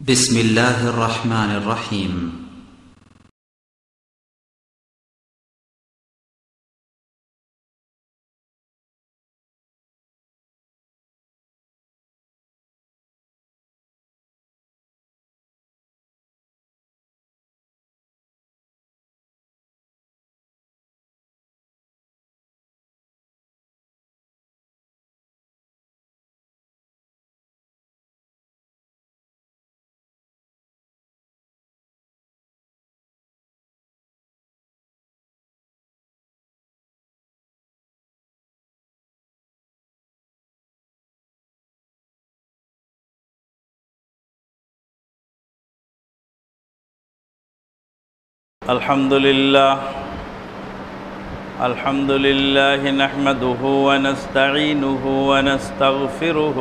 بسم الله الرحمن الرحيم الحمد لله نحمده ونستعينه ونستغفره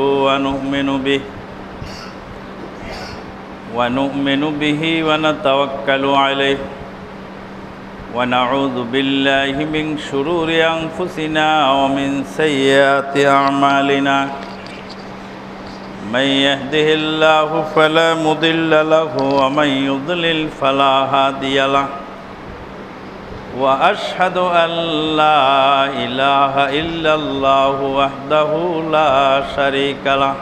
ونؤمن به ونتوكل عليه ونعوذ بالله من شرور أنفسنا ومن سيئات أعمالنا من يهده الله فلا مضل له ومن يضلل فلا هادي له وأشهد أن لا إله إلا الله وحده لا شريك له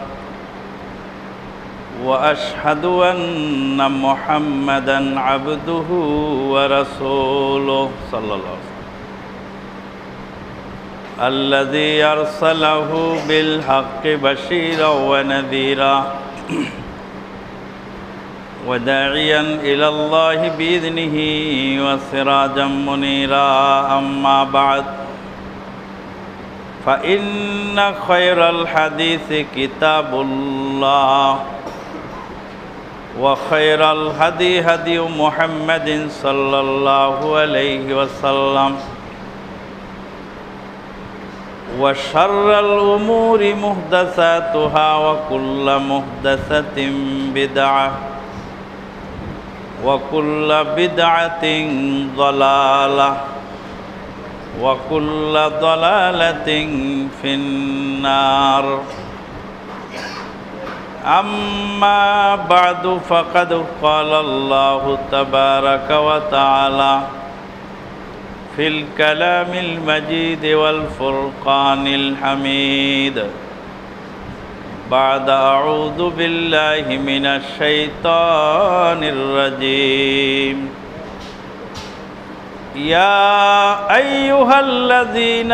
وأشهد أن محمدا عبده ورسوله صلى الله عليه وسلم الذي أرسله بالحق بشيرا ونذيرا وداعيا إلى الله بإذنه وسراجا منيرا أما بعد فإن خير الحديث كتاب الله وخير الهدي هدي محمد صلى الله عليه وسلم وشر الأمور محدثاتها وكل محدثة بدعة وكل بدعة ضلالة وكل ضلالة في النار أما بعد فقد قال الله تبارك وتعالى في الكلام المجيد والفرقان الحميد بعد أعوذ بالله من الشيطان الرجيم يا أيها الذين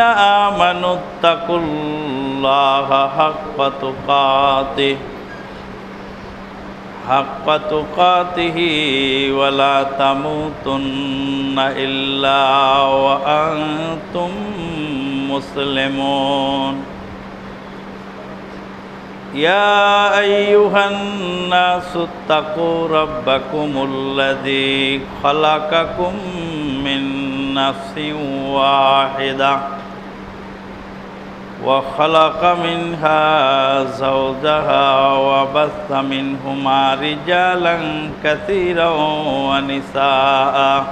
آمنوا اتقوا الله حق تقاته ولا تموتن إلا وأنتم مسلمون يا أيها الناس اتقوا ربكم الذي خلقكم من نفس واحدة وخلق منها زوجها وبث منهما رجالا كثيرا ونساء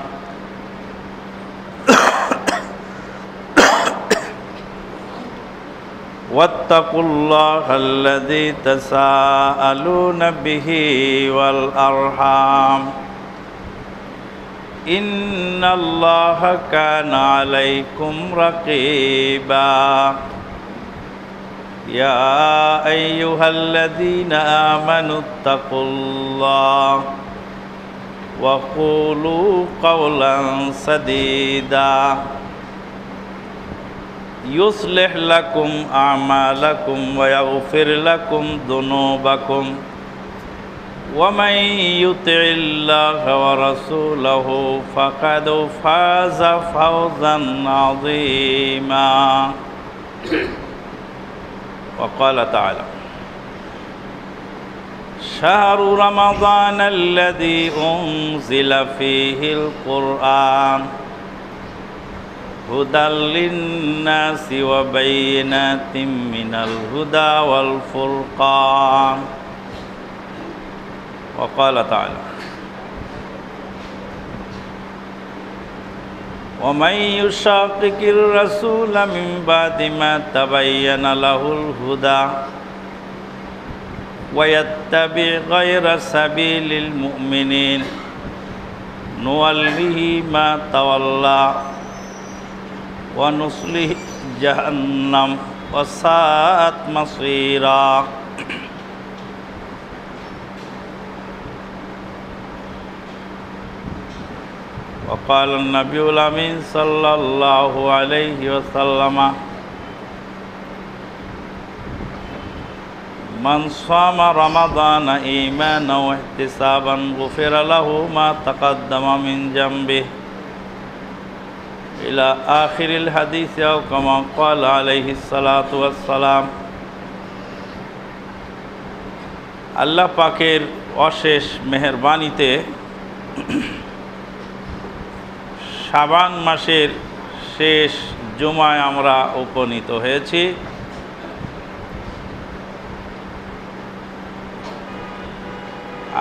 واتقوا الله الذي تساءلون به والأرحام إن الله كان عليكم رقيبا يا أيها الذين آمنوا اتقوا الله وقولوا قولا سديدا يصلح لكم أعمالكم ويغفر لكم ذنوبكم ومن يطع الله ورسوله فقد فاز فوزا عظيما وقال تعالى شهر رمضان الذي أنزل فيه القرآن هدى للناس وبينات من الهدى والفرقان وقال تعالى ومن يشاقق الرسول من بعد ما تبين له الهدى ويتبع غير سبيل المؤمنين نوله ما تولى ونصله جهنم وساءت مصيرا وقال النبي الأمين صلى الله عليه وسلم من صام رمضان إيمانا واحتسابا غفر له ما تقدم من ذنبه إلى آخر الحديث أو كما قال عليه الصلاة والسلام আল্লাহ পাকের অশেষ মেহেরবানিতে শাবান মাসের শেষ জুমায় আমরা উপনীত হয়েছি।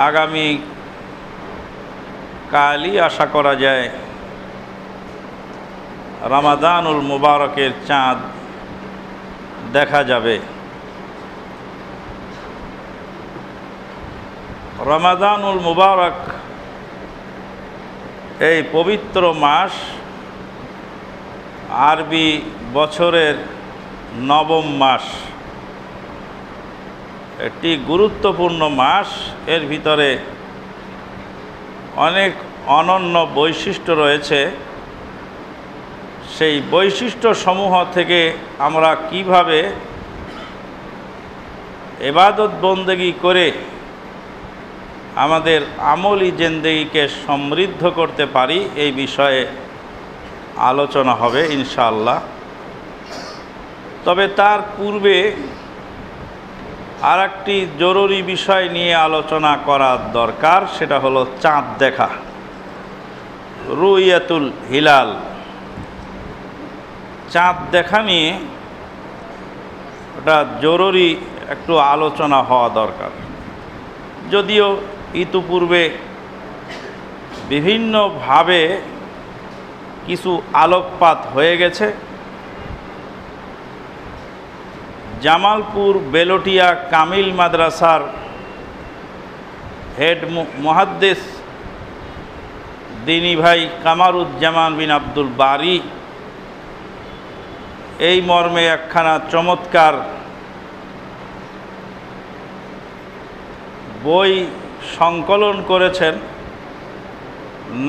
আগামী কালই আশা করা যায় রমাদানুল মুবারকের চাঁদ দেখা যাবে। রমাদানুল মুবারক এই পবিত্র মাস আরবি বছরের নবম মাস, একটি গুরুত্বপূর্ণ মাস। এর ভিতরে অনেক অনন্য বৈশিষ্ট্য রয়েছে। সেই বৈশিষ্ট্যসমূহ থেকে আমরা কিভাবে ইবাদত বন্দেগী করে আমাদের আমলি জিন্দেগিকে সমৃদ্ধ করতে পারি, এই বিষয়ে আলোচনা হবে ইনশাআল্লাহ। তবে তার পূর্বে আর একটি জরুরি বিষয় নিয়ে আলোচনা করা দরকার, সেটা হলো চাঁদ দেখা, রুইয়াতুল হিলাল। চাঁদ দেখা নিয়ে ওটা জরুরি একটু আলোচনা হওয়া দরকার। যদিও ইতিপূর্বে বিভিন্নভাবে কিছু আলোকপাত হয়ে গেছে। জামালপুর বেলটিয়া কামিল মাদ্রাসার হেড মুহাদ্দিস দিনী ভাই কামারুজ্জামান বিন আব্দুল বারি এই মর্মে একখানা চমৎকার বই সংকলন করেছেন,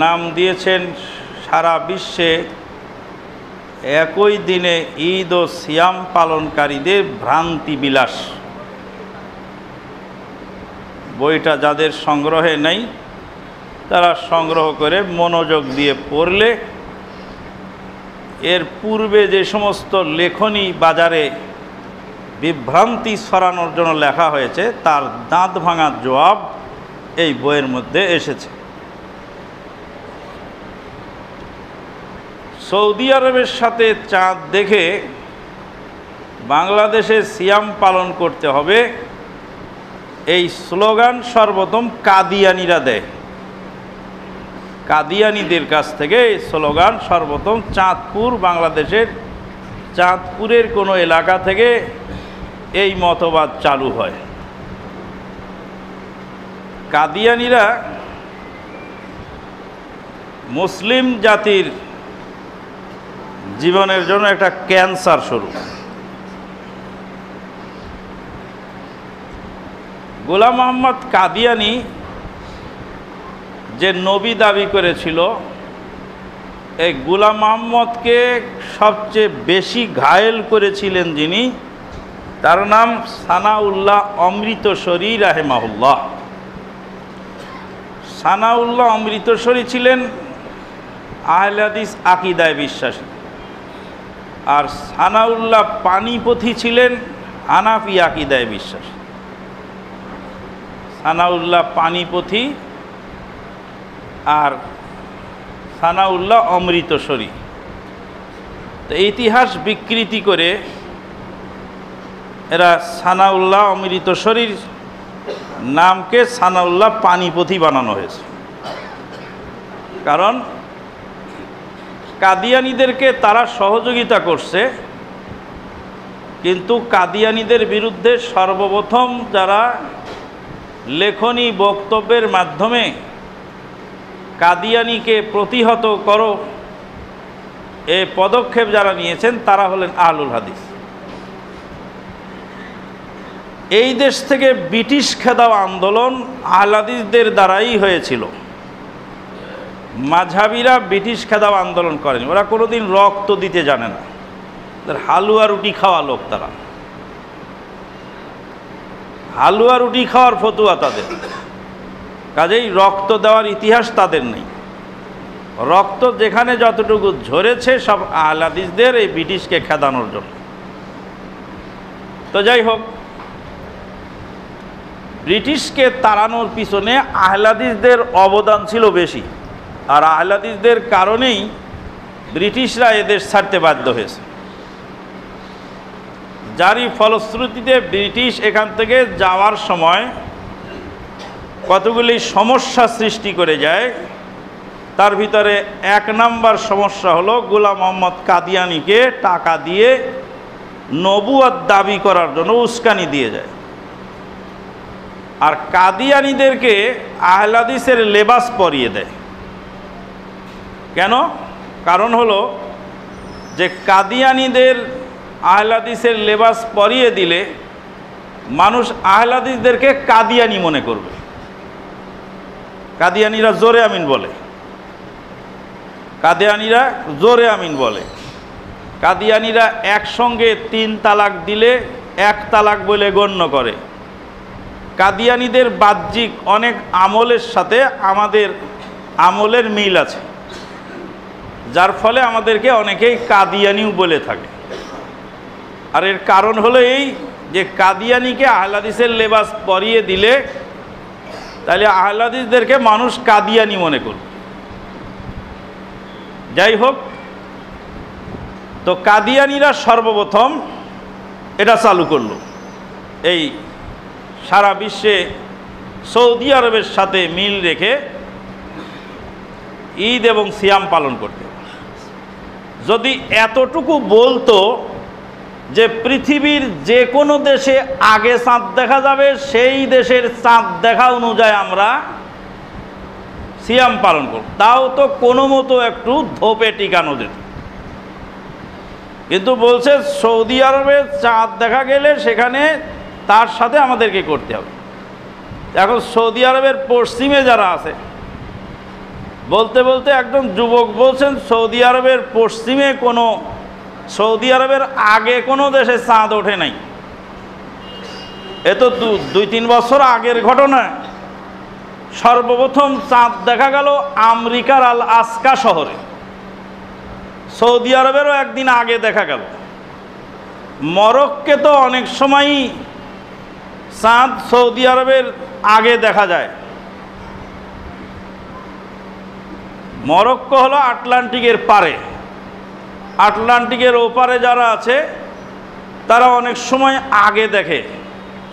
নাম দিয়েছেন সারা বিশ্বে একই দিনে ঈদ ও সিয়াম পালনকারীদের ভ্রান্তি বিলাস। বইটা যাদের সংগ্রহে নেই তারা সংগ্রহ করে মনোযোগ দিয়ে পড়লে এর পূর্বে যে সমস্ত লেখনী বাজারে বিভ্রান্তি ছড়ানোর জন্য লেখা হয়েছে তার দাঁত ভাঙার জবাব এই বইয়ের মধ্যে এসেছে। সৌদি আরবের সাথে চাঁদ দেখে বাংলাদেশে সিয়াম পালন করতে হবে, এই স্লোগান সর্বপ্রথম কাদিয়ানিরা দেয়। কাদিয়ানিদের কাছ থেকে এই স্লোগান সর্বপ্রথম চাঁদপুর, বাংলাদেশের চাঁদপুরের কোনো এলাকা থেকে এই মতবাদ চালু হয়। কাদিয়ানিরা মুসলিম জাতির জীবনের জন্য একটা ক্যান্সার স্বরূপ। গোলাম মোহাম্মদ কাদিয়ানি যে নবী দাবি করেছিল, এই গোলাম মোহাম্মদকে সবচেয়ে বেশি ঘায়েল করেছিলেন যিনি, তার নাম সানাউল্লাহ অমৃতসরী রাহেমাহুল্লাহ। সানাউল্লাহ অমৃতসরী ছিলেন আহলে হাদিস আকীদায় বিশ্বাসী, আর সানাউল্লাহ পানিপথী ছিলেন হানাফি আকীদায় বিশ্বাসী। সানাউল্লাহ পানিপথী আর সানাউল্লাহ অমৃতসরী। তো ইতিহাস বিকৃতি করে এরা সানাউল্লাহ অমৃতসরীর নামকে সানাউল্লাহ পানিপথী বানানো হয়েছে। কারণ কাদিয়ানীদেরকে তারা সহযোগিতা করছে, কিন্তু কাদিয়ানীদের বিরুদ্ধে সর্বপ্রথম যারা লেখনী বক্তব্যের মাধ্যমে কাদিয়ানীকে প্রতিহত করো, এ পদক্ষেপ যারা নিয়েছেন তারা হলেন আহলুল হাদিস। এই দেশ থেকে ব্রিটিশ খেদাও আন্দোলন আহলে হাদিসদের দ্বারাই হয়েছিল। মাঝহাবিরা ব্রিটিশ খেদাও আন্দোলন করেনি, ওরা কোনোদিন রক্ত দিতে জানে না, হালুয়া রুটি খাওয়া লোক তারা, হালুয়া রুটি খাওয়ার ফতুয়া তাদের, কাজেই রক্ত দেওয়ার ইতিহাস তাদের নেই। রক্ত যেখানে যতটুকু ঝরেছে সব আহলে হাদিসদের এই ব্রিটিশকে খেদানোর জন্য। তো যাই হোক, ব্রিটিশকে তাড়ানোর পিছনে আহলে হাদিসদের অবদান ছিল বেশি, আর আহলে হাদিসদের কারণেই ব্রিটিশরা এদেশ ছাড়তে বাধ্য হয়েছে, যারই ফলশ্রুতিতে ব্রিটিশ এখান থেকে যাওয়ার সময় কতগুলি সমস্যা সৃষ্টি করে যায়। তার ভিতরে এক নাম্বার সমস্যা হলো গোলাম মোহাম্মদ কাদিয়ানীকে টাকা দিয়ে নবুয়ত দাবি করার জন্য উস্কানি দিয়ে যায়। আর কাদিয়ানীদেরকে আহলে হাদিসের লেবাস পরিয়ে দেয়। কেন? কারণ হলো যে কাদিয়ানীদের আহলে হাদিসের লেবাস পরিয়ে দিলে মানুষ আহলে হাদিসদেরকে কাদিয়ানী মনে করবে। কাদিয়ানীরা জোরে আমিন বলে, কাদিয়ানীরা জোরে আমিন বলে। কাদিয়ানীরা একসঙ্গে 3 তালাক দিলে 1 তালাক বলে গণ্য করে। কাদিয়ানীদের বাহ্যিক অনেক আমলের সাথে আমাদের আমলের মিল আছে, যার ফলে আমাদেরকে অনেকেই কাদিয়ানীও বলে থাকে। আর এর কারণ হলো এই যে কাদিয়ানীকে আহলে হাদিসের লেবাস পরিয়ে দিলে তাহলে আহলে হাদিসদেরকে মানুষ কাদিয়ানী মনে করবে। যাই হোক, তো কাদিয়ানীরা সর্বপ্রথম এটা চালু করলো, এই সারা বিশ্বে সৌদি আরবের সাথে মিল রেখে ঈদ এবং সিয়াম পালন করতে। যদি এতটুকু বলতো যে পৃথিবীর যে কোনো দেশে আগে চাঁদ দেখা যাবে, সেই দেশের চাঁদ দেখা অনুযায়ী আমরা সিয়াম পালন করব, তাও তো কোনো মতো একটু ধোপে টিকানো যেত। কিন্তু বলছে সৌদি আরবে চাঁদ দেখা গেলে সেখানে তার সাথে আমাদেরকে করতে হবে। এখন সৌদি আরবের পশ্চিমে যারা আছে, বলতে বলতে একজন যুবক বলছেন সৌদি আরবের পশ্চিমে কোনো, সৌদি আরবের আগে কোনো দেশে চাঁদ ওঠে নাই। এ তো 2-3 বছর আগের ঘটনা। সর্বপ্রথম চাঁদ দেখা গেল আমেরিকার আল আসকা শহরে, সৌদি আরবেরও একদিন আগে দেখা গেল। মরক্কোতে তো অনেক সময়ই চাঁদ সৌদি আরবের আগে দেখা যায়। মরক্কো হলো আটলান্টিকের পারে, আটলান্টিকের ওপারে যারা আছে তারা অনেক সময় আগে দেখে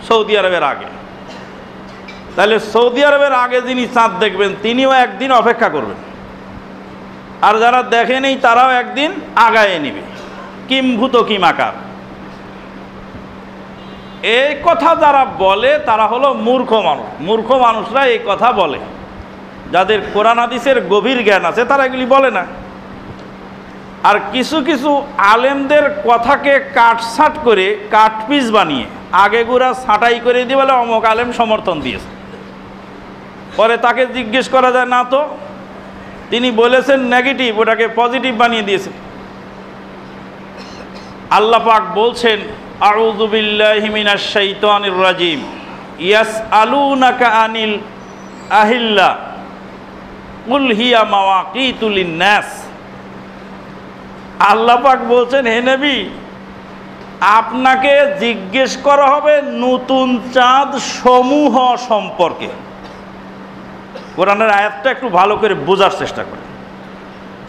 সৌদি আরবের আগে। তাহলে সৌদি আরবের আগে যিনি চাঁদ দেখবেন তিনিও একদিন অপেক্ষা করবেন, আর যারা দেখেনি তারাও একদিন আগায়ে নিবে। কিম্ভূত কিমাকার, এই কথা যারা বলে তারা হলো মূর্খ মানুষ। মূর্খ মানুষরা এই কথা বলে, যাদের কোরআন হাদিসের গভীর জ্ঞান আছে তারা এগুলি বলে না। আর কিছু কিছু আলেমদের কথাকে কাটছাঁট করে কাটপিস বানিয়ে আগে গুড়া ছাঁটাই করে দিয়ে বলে অমুক আলেম সমর্থন দিয়েছে, পরে তাকে জিজ্ঞেস করা যায় না তো তিনি বলেছেন নেগেটিভ, ওটাকে পজিটিভ বানিয়ে দিয়েছে। আল্লাহ পাক বলছেন আউযু বিল্লাহি মিনাশ শাইতানির রাজিম ইয়াসআলুনাকা আনিল আহিল্লা কুল হিয়া মাওয়াকিতু লিন-নাস। আল্লাহ পাক বলছেন হে নবী, আপনাকে জিজ্ঞেস করা হবে নতুন চাঁদ সমূহ সম্পর্কে। কোরআনের আয়াতটা একটু ভালো করে বোঝার চেষ্টা করেন।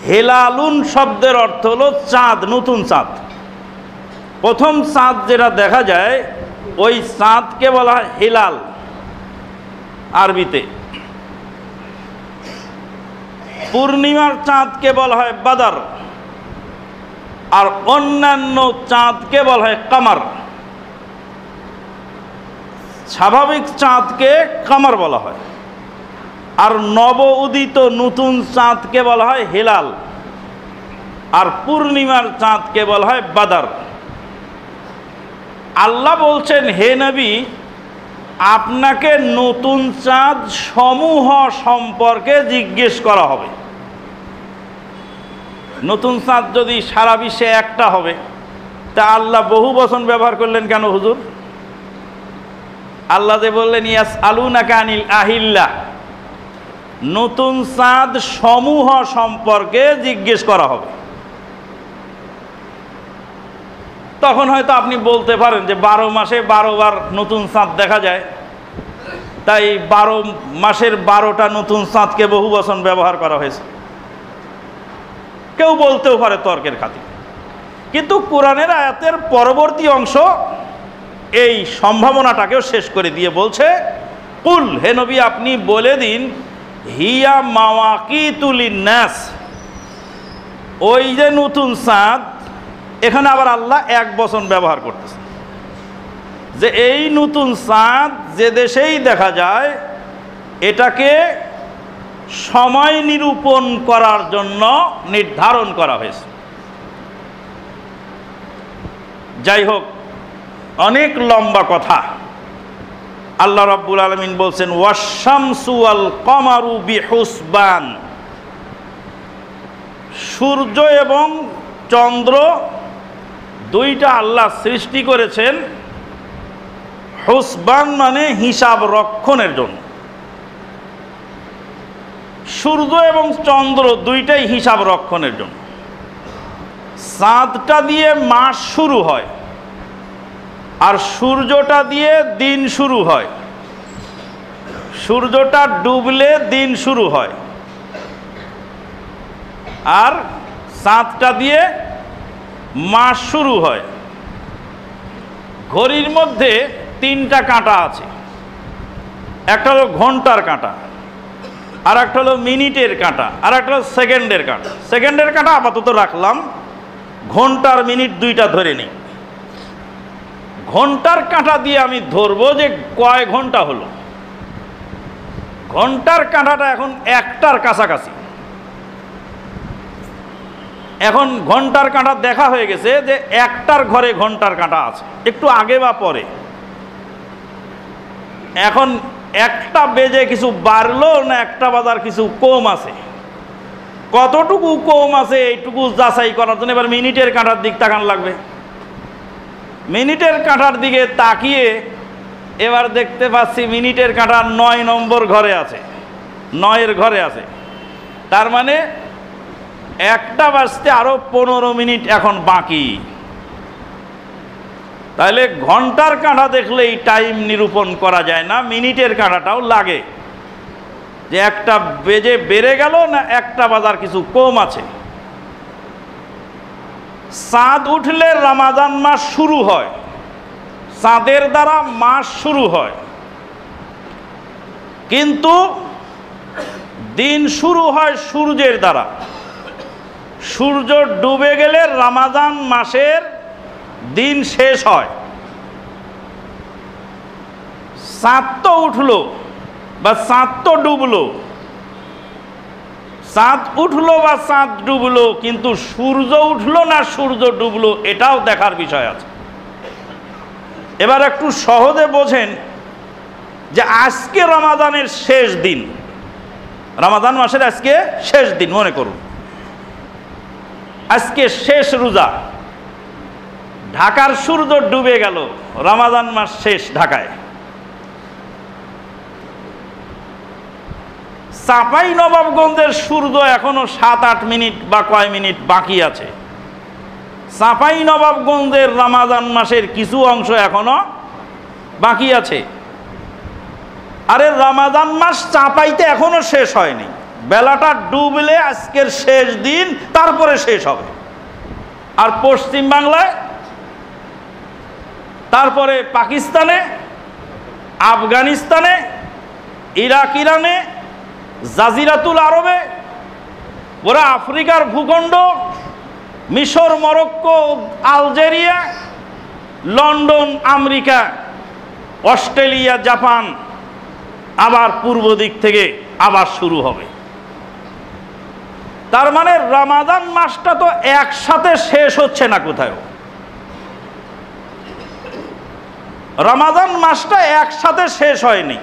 হেলালুন শব্দের অর্থ হলো চাঁদ, নতুন চাঁদ। প্রথম চাঁদ যেটা দেখা যায় ওই চাঁদকে বলা হয় হেলাল আরবিতে। পূর্ণিমার চাঁদকে বলা হয় বাদর, আর অন্যান্য চাঁদকে বলা হয় কামার। স্বাভাবিক চাঁদকে কামার বলা হয়, আর নব উদিত নতুন চাঁদকে বলা হয় হেলাল, আর পূর্ণিমার চাঁদকে বলা হয় বাদার। আল্লাহ বলছেন, হে নবী, আপনাকে নতুন চাঁদ সমূহ সম্পর্কে জিজ্ঞেস করা হবে। নতুন চাঁদ যদি সারা বিশ্বে একটা হবে, তা আল্লাহ বহু বচন ব্যবহার করলেন কেন হুজুর? আল্লাহ যে বললেন ইয়াস আলুনাকা আনিল আহিল্লাহ, নতুন চাঁদ সমূহ সম্পর্কে জিজ্ঞেস করা হবে। তখন হয়তো আপনি বলতে পারেন যে 12 মাসে 12 বার নতুন চাঁদ দেখা যায়, তাই 12 মাসের 12টা নতুন চাঁদকে বহু বচন ব্যবহার করা হয়েছে। কেউ বলতেও পারে তর্কের খাতিরে, কিন্তু কোরআনের আয়াতের পরবর্তী অংশ এই সম্ভাবনাটাকেও শেষ করে দিয়ে বলছে, কুল, হে নবী আপনি বলে দিন, হিয়া মাওয়াকিতুল লিন্নাস, ওই যে নতুন চাঁদ, এখানে আবার আল্লাহ এক বচন ব্যবহার করতেছে যে এই নতুন চাঁদ যে দেশেই দেখা যায়, এটাকে সময় নিরূপণ করার জন্য নির্ধারণ করা হয়েছে। যাই হোক, অনেক লম্বা কথা। আল্লাহ রাব্বুল আলামিন বলছেন, ওয়াশ-শামসু ওয়াল কমারু বিহুসবান, সূর্য এবং চন্দ্র দুইটা আল্লাহ সৃষ্টি করেছেন হুসবান মানে হিসাব রক্ষণের জন্য। সূর্য এবং চন্দ্র দুইটাই হিসাব রক্ষণের জন্য। চাঁদটা দিয়ে মাস শুরু হয়, আর সূর্যটা দিয়ে দিন শুরু হয়। সূর্যটা ডুবলে দিন শুরু হয়, আর চাঁদটা দিয়ে মাস শুরু হয়। ঘড়ির মধ্যে 3টা কাঁটা আছে, একটা হলো ঘন্টার কাঁটা, আর একটা হলো মিনিটের কাঁটা, আর একটা হলো সেকেন্ডের কাঁটা। সেকেন্ডের কাঁটা আপাতত রাখলাম, ঘন্টার মিনিট দুইটা ধরে নিই। ঘন্টার কাঁটা দিয়ে আমি ধরবো যে কয় ঘন্টা হলো। ঘন্টার কাঁটাটা এখন 1টার কাছাকাছি। এখন ঘন্টার কাঁটা দেখা হয়ে গেছে যে 1টার ঘরে ঘন্টার কাঁটা আছে, একটু আগে বা পরে। এখন 1টা বেজে কিছু বাড়লো না 1টা বাজার কিছু কম আছে, কতটুকু কম আছে এইটুকু যাচাই করার জন্য এবার মিনিটের কাঁটার দিক তাকান লাগবে। মিনিটের কাঁটার দিকে তাকিয়ে এবার দেখতে পাচ্ছি মিনিটের কাঁটা 9 নম্বর ঘরে আছে, 9-এর ঘরে আছে। তার মানে 1টা বাজতে আরো 15 মিনিট এখন বাকি। তাহলে ঘন্টার কাঁটা দেখলেই টাইম নিরূপণ করা যায় না, মিনিটের কাঁটাটাও লাগে যে 1টা বেজে বেড়ে গেল না 1টা বাজার কিছু কম আছে। চাঁদ উঠলে রমাদান মাস শুরু হয়, চাঁদের দ্বারা মাস শুরু হয়, কিন্তু দিন শুরু হয় সূর্যের দ্বারা। সূর্য ডুবে গেলে রমাদান মাসের দিন শেষ হয়। চাঁদ তো উঠলো বা চাঁদ তো ডুবলো, চাঁদ উঠলো বা চাঁদ ডুবলো, কিন্তু সূর্য উঠলো না সূর্য ডুবলো এটাও দেখার বিষয় আছে। এবার একটু সহজে বোঝেন যে আজকে রমাদানের শেষ দিন, রমাদান মাসের আজকে শেষ দিন, মনে করুন আজকে শেষ রোজা, ঢাকার সূর্য ডুবে গেল, রমাদান মাস শেষ ঢাকায়। চাঁপাইনবাবগঞ্জের সূর্য এখনো 7-8 মিনিট বা কয় মিনিট বাকি আছে। চাঁপাইনবাবগঞ্জের রমাদান মাসের কিছু অংশ এখনো বাকি আছে। আরে রমাদান মাস চাঁপাইতে এখনো শেষ হয়নি, বেলাটা ডুবলে আজকের শেষ দিন, তারপরে শেষ হবে। আর পশ্চিম বাংলায়, তারপরে পাকিস্তানে, আফগানিস্তানে, ইরাক, ইরানে, জাজিরাতুল আরবে, ওরা আফ্রিকার ভূখণ্ড, মিশর, Morocco, Algeria, London, America, Australia, Japan, আবার পূর্ব দিক থেকে আবার শুরু হবে। তার মানে রমাদান মাসটা তো একসাথে শেষ হচ্ছে না কোথাও। রমাদান মাসটা একসাথে শেষ হয়নি।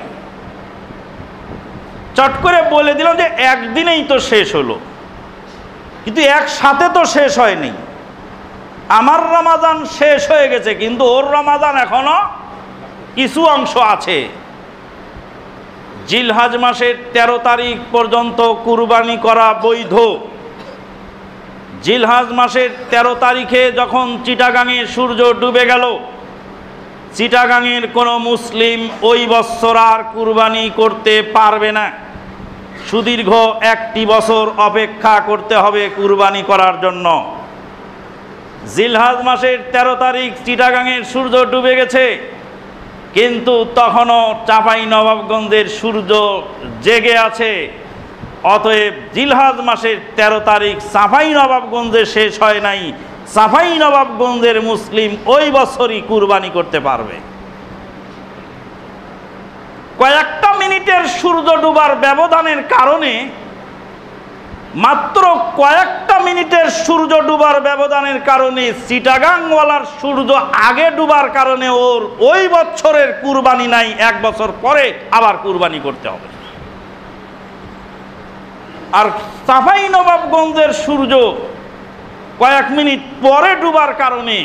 চট করে বলে দিলাম যে একদিনেই তো শেষ হলো, কিন্তু একসাথে তো শেষ হয়নি। আমার রমাদান শেষ হয়ে গেছে, কিন্তু ওর রমাদান এখনো কিছু অংশ আছে। জিলহজ মাসের 13 তারিখ পর্যন্ত কুরবানি করা বৈধ। জিলহজ মাসের 13 তারিখে যখন চিটাগাঙে সূর্য ডুবে গেল, চিটাগাঙের কোনো মুসলিম ওই বৎসর আর কুরবানি করতে পারবে না। সুদীর্ঘ 1 বছর অপেক্ষা করতে হবে কুরবানি করার জন্য। জিলহজ মাসের 13 তারিখ চিটাগাঙের সূর্য ডুবে গেছে, কিন্তু তখনও চাঁপাইনবাবগঞ্জের সূর্য জেগে আছে। অতএব জিলহজ মাসের 13 তারিখ চাঁপাইনবাবগঞ্জে শেষ হয় নাই। চাঁপাইনবাবগঞ্জের মুসলিম ওই বছরই কুরবানি করতে পারবে। কয়েকটা মিনিটের সূর্য ডুবার ব্যবধানের কারণে, মাত্র কয়েকটা মিনিটের সূর্য ডুবার ব্যবধানের কারণে চিটাগাংওয়ালার সূর্য আগে ডুবার কারণে ওর ওই বছরের কুরবানি নাই, 1 বছর পরে আবার কুরবানি করতে হবে। আর চাঁপাইনবাবগঞ্জের সূর্য কয়েক মিনিট পরে ডুবার কারণে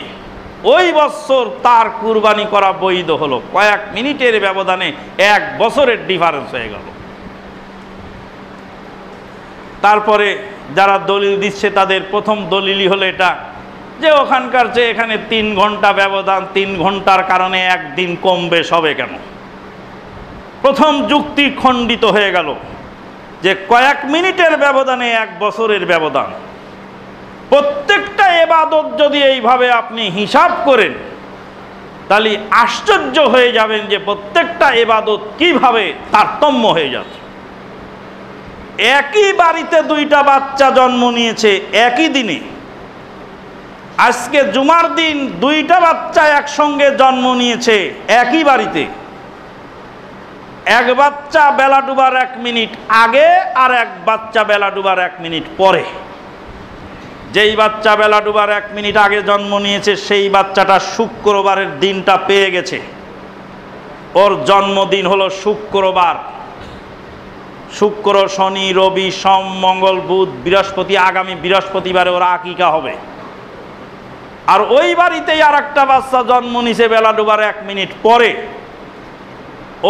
ওই বছর তার কুরবানি করা বৈধ হলো। কয়েক মিনিটের ব্যবধানে 1 বছরের ডিফারেন্স হয়ে গেল। তারপরে যারা দলিল দিচ্ছে তাদের প্রথম দলিলই হলো এটা যে ওখানকার চেয়ে এখানে 3 ঘন্টা ব্যবধান, 3 ঘন্টার কারণে একদিন কম বেশ হবে কেন? প্রথম যুক্তি খণ্ডিত হয়ে গেল যে কয়েক মিনিটের ব্যবধানে 1 বছরের ব্যবধান। প্রত্যেকটা ইবাদত যদি এইভাবে আপনি হিসাব করেন, তাহলে আশ্চর্য হয়ে যাবেন যে প্রত্যেকটা ইবাদত কিভাবে তারতম্য হয়ে যাচ্ছে। একই বাড়িতে 2টা বাচ্চা জন্ম নিয়েছে একই দিনে। আজকে জুমার দিন 2টা বাচ্চা একসঙ্গে জন্ম নিয়েছে একই বাড়িতে। এক বাচ্চা বেলা ডুবার 1 মিনিট আগে, আর এক বাচ্চা বেলা ডুবার 1 মিনিট পরে। যেই বাচ্চা বেলা ডুবার 1 মিনিট আগে জন্ম নিয়েছে সেই বাচ্চাটা শুক্রবারের দিনটা পেয়ে গেছে। ওর জন্মদিন হলো শুক্রবার। শুক্র, শনি, রবি, সোম, মঙ্গল, বুধ, বৃহস্পতি, আগামী বৃহস্পতিবারে ওর আকিকা হবে। আর ওই বাড়িতেই আর একটা বাচ্চা জন্ম নিছে বেলা ডুবার 1 মিনিট পরে।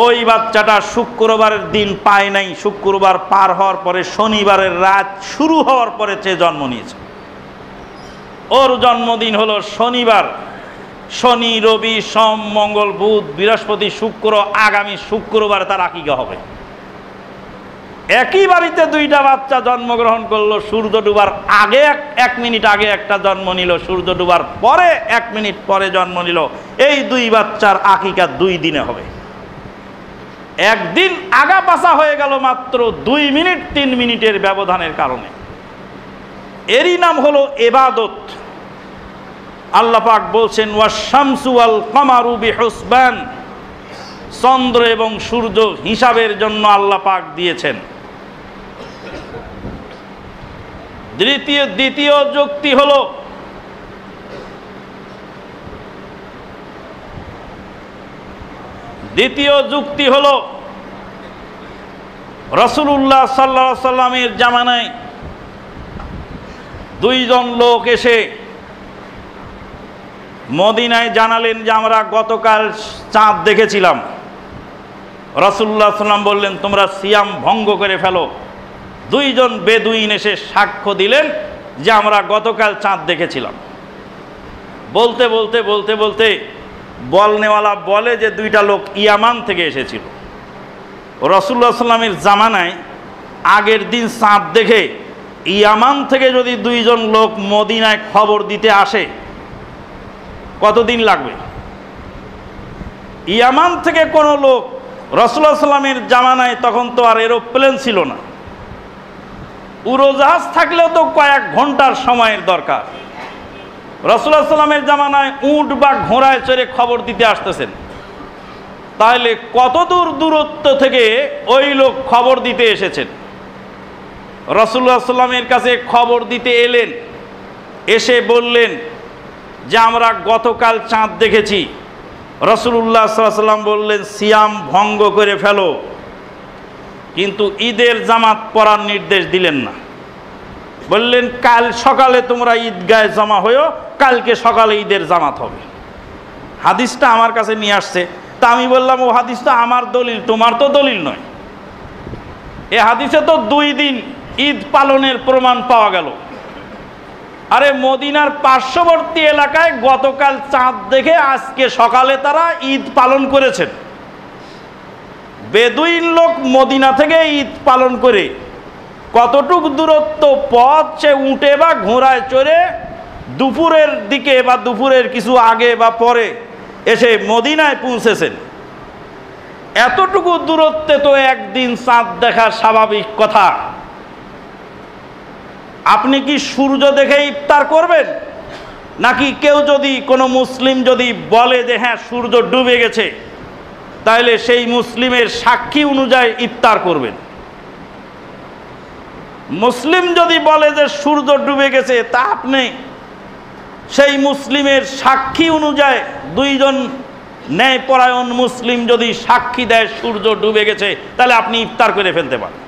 ওই বাচ্চাটা শুক্রবারের দিন পায় নাই, শুক্রবার পার হওয়ার পরে শনিবারের রাত শুরু হওয়ার পরে সে জন্ম নিয়েছে। ওর জন্মদিন হলো শনিবার। শনি, রবি, সোম, মঙ্গল, বুধ, বৃহস্পতি, শুক্র, আগামী শুক্রবার তার আকিকা হবে। একই বাড়িতে 2টা বাচ্চা জন্মগ্রহণ করলো। সূর্য ডুবার আগে 1 মিনিট আগে একটা জন্ম নিল, সূর্য ডুবার পরে 1 মিনিট পরে জন্ম নিল। এই 2 বাচ্চার আকিকা 2 দিনে হবে। একদিন আগা পাছা হয়ে গেল মাত্র 2 মিনিট 3 মিনিটের ব্যবধানের কারণে। এরই নাম হলো ইবাদত। আল্লাহ পাক বলছেন ওয়াশ-শামসু ওয়াল কামারু বিহুসবান, চন্দ্র এবং সূর্য হিসাবের জন্য আল্লাহ পাক দিয়েছেন। দ্বিতীয় যুক্তি হলো রাসূলুল্লাহ সাল্লাল্লাহু আলাইহি সাল্লামের জামানায় 2 জন লোক এসে মদিনায় জানালেন যে আমরা গতকাল চাঁদ দেখেছিলাম। রাসূলুল্লাহ সাল্লাম বললেন তোমরা সিয়াম ভঙ্গ করে ফেলো। 2 জন বেদুইন এসে সাক্ষ্য দিলেন যে আমরা গতকাল চাঁদ দেখেছিলাম। বলতে বলতে বলতে বলতে বলনেওয়ালা বলে যে 2টা লোক ইয়ামান থেকে এসেছিল। রাসূলুল্লাহ সাল্লামের জামানায় আগের দিন চাঁদ দেখে ইয়ামান থেকে যদি 2 জন লোক মদিনায় খবর দিতে আসে কতদিন লাগবে? ইয়ামান থেকে কোনো লোক, রাসূলুল্লাহ সাল্লামের জামানায় তখন তো আর এরোপ্লেন ছিল না, উড়োজাহাজ থাকলেও তো কয়েক ঘন্টার সময়ের দরকার। রাসূলুল্লাহ সাল্লামের জামানায় উট বা ঘোড়ায় চড়ে খবর দিতে আসতেছেন। তাহলে কত দূর দূরত্ব থেকে ওই লোক খবর দিতে এসেছেন। রাসূলুল্লাহ সাল্লামের কাছে খবর দিতে এলেন, এসে বললেন যে আমরা গতকাল চাঁদ দেখেছি। রাসূলুল্লাহ সাল্লাল্লাহু আলাইহি ওয়াসাল্লাম বললেন সিয়াম ভঙ্গ করে ফেলো, কিন্তু ঈদের জামাত পড়ার নির্দেশ দিলেন না। বললেন কাল সকালে তোমরা ঈদগাহে জমা হয়েও, কালকে সকালে ঈদের জামাত হবে। হাদিসটা আমার কাছে নিয়ে আসছে, তা আমি বললাম ও হাদিস তো আমার দলিল, তোমার তো দলিল নয়। এ হাদিসে তো 2 দিন ঈদ পালনের প্রমাণ পাওয়া গেল। আরে মদিনার পার্শ্ববর্তী এলাকায় গতকাল চাঁদ দেখে আজকে সকালে তারা ঈদ পালন করেছেন। বেদুইন লোক মদিনা থেকে ঈদ পালন করে কতটুক দূরত্ব পথ সে উঠে বা ঘোড়ায় চড়ে দুপুরের দিকে বা দুপুরের কিছু আগে বা পরে এসে মদিনায় পৌঁছেছেন। এতটুকু দূরত্বে তো একদিন চাঁদ দেখা স্বাভাবিক কথা। আপনি কি সূর্য দেখে ইফতার করবেন, নাকি কেউ যদি কোনো মুসলিম যদি বলে যে হ্যাঁ সূর্য ডুবে গেছে, তাহলে সেই মুসলিমের সাক্ষী অনুযায়ী ইফতার করবেন? মুসলিম যদি বলে যে সূর্য ডুবে গেছে, তা আপনি সেই মুসলিমের সাক্ষী অনুযায়ী, 2 জন ন্যায়পরায়ণ মুসলিম যদি সাক্ষী দেয় সূর্য ডুবে গেছে, তাহলে আপনি ইফতার করে ফেলতে পারেন।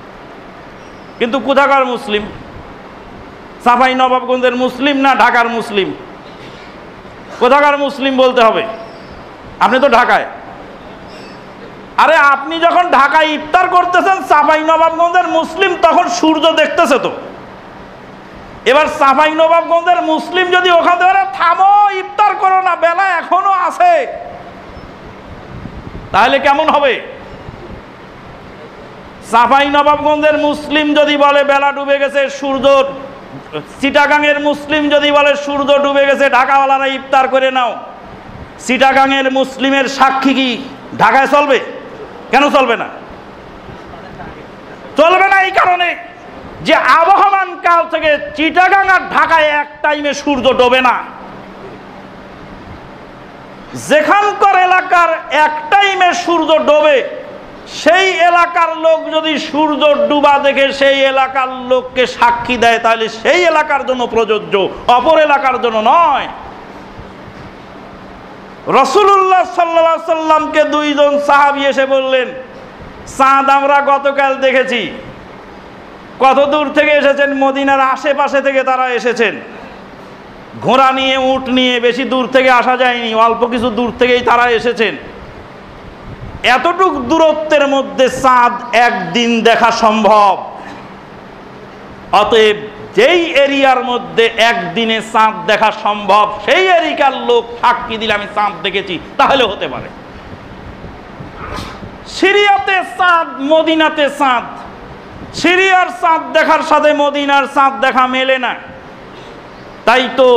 কিন্তু কোথাকার মুসলিম? চাঁপাই নবাবগঞ্জের মুসলিম না ঢাকার মুসলিম? কোথাকার মুসলিম বলতে হবে? আপনি তো ঢাকায়। আরে আপনি যখন ঢাকায় ইফতার করতেছেন, চাঁপাই নবাবগঞ্জের মুসলিম তখন সূর্য দেখতেছে। তো এবার চাঁপাই নবাবগঞ্জের মুসলিম যদি ওখান থেকে থামো, ইফতার করো না, বেলা এখনো আছে, তাহলে কেমন হবে? চাঁপাই নবাবগঞ্জের মুসলিম যদি বলে বেলা ডুবে গেছে, সূর্য, চিটাগাংয়ের মুসলিম যদি বলে সূর্য ডুবে গেছে, ঢাকাওয়ালারা ইফতার করে নাও, চিটাগাংয়ের মুসলিমের সাক্ষী কি ঢাকায় চলবে? কেন চলবে না? চলবে না এই কারণে যে আবহমান কাল থেকে চিটাগাং আর ঢাকায় এক টাইমে সূর্য ডোবে না। যেখানকার এলাকার এক টাইমে সূর্য ডোবে, সেই এলাকার লোক যদি সূর্য ডুবা দেখে সেই এলাকার লোককে সাক্ষী দেয়, তাহলে সেই এলাকার জন্য প্রযোজ্য, অপর এলাকার জন্য নয়। রাসূলুল্লাহ সাল্লাল্লাহু আলাইহি সাল্লামকে 2 জন সাহাবী এসে বললেন চাঁদ আমরা গতকাল দেখেছি। কত দূর থেকে এসেছেন? মদিনার আশেপাশে থেকে তারা এসেছেন। ঘোড়া নিয়ে, উট নিয়ে, বেশি দূর থেকে আসা যায়নি, অল্প কিছু দূর থেকেই তারা এসেছেন। এতটুক দূরত্বের মধ্যে চাঁদ একদিন দেখা সম্ভব। অতএব যেই এরিয়ার মধ্যে একদিনে চাঁদ দেখা সম্ভব, সেই এরিয়ার লোক সাক্ষী দিলে আমি চাঁদ দেখেছি, তাহলে হতে পারে। সিরিয়াতে চাঁদ, মদিনাতে চাঁদ। সিরিয়ার চাঁদ দেখার সাথে মদিনার চাঁদ দেখা মেলে না। তাই তো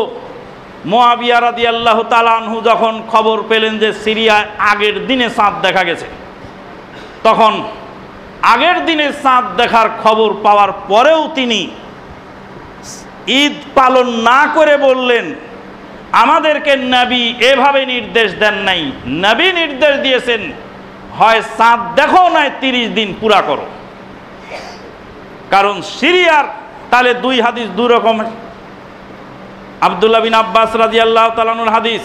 মুআবিয়া রাদিয়াল্লাহু তাআলা আনহু যখন খবর পেলেন যে সিরিয়ায় আগের দিনে চাঁদ দেখা গেছে, তখন আগের দিনে চাঁদ দেখার খবর পাওয়ার পরেও তিনি ঈদ পালন না করে বললেন আমাদেরকে নবী এভাবে নির্দেশ দেন নাই। নবী নির্দেশ দিয়েছেন হয় চাঁদ দেখো, নয় 30 দিন পুরা করো। কারণ সিরিয়ার তাহলে 2 হাদিস 2 রকমের। আব্দুল্লাহ বিন আব্বাস রাদিয়াল্লাহু তাআলা আনহুর হাদিস,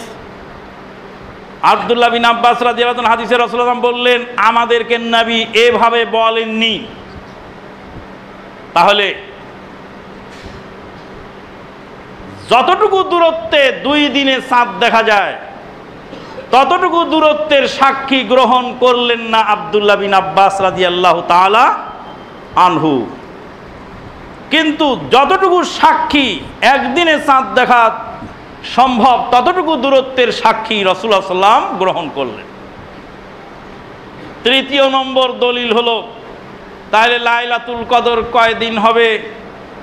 আব্দুল্লাহ বিন আব্বাস রাদিয়াল্লাহু তাআলা হাদিসে রাসূলুল্লাহ বললেন আমাদেরকে নবী এভাবে বলেননি। তাহলে যতটুকু দূরত্বে 2 দিনে চাঁদ দেখা যায়, ততটুকু দূরত্বের সাক্ষী গ্রহণ করলেন না আব্দুল্লাহ বিন আব্বাস রাদিয়াল্লাহু তাআলা আনহু। কিন্তু যতটুকু সাক্ষী একদিনে চাঁদ দেখা সম্ভব, ততটুকু দূরত্বের সাক্ষী রাসূলুল্লাহ সাল্লাল্লাহু আলাইহি ওয়াসাল্লাম গ্রহণ করলেন। 3য় নম্বর দলিল হলো, তাহলে লাইলাতুল কদর কয়দিন হবে,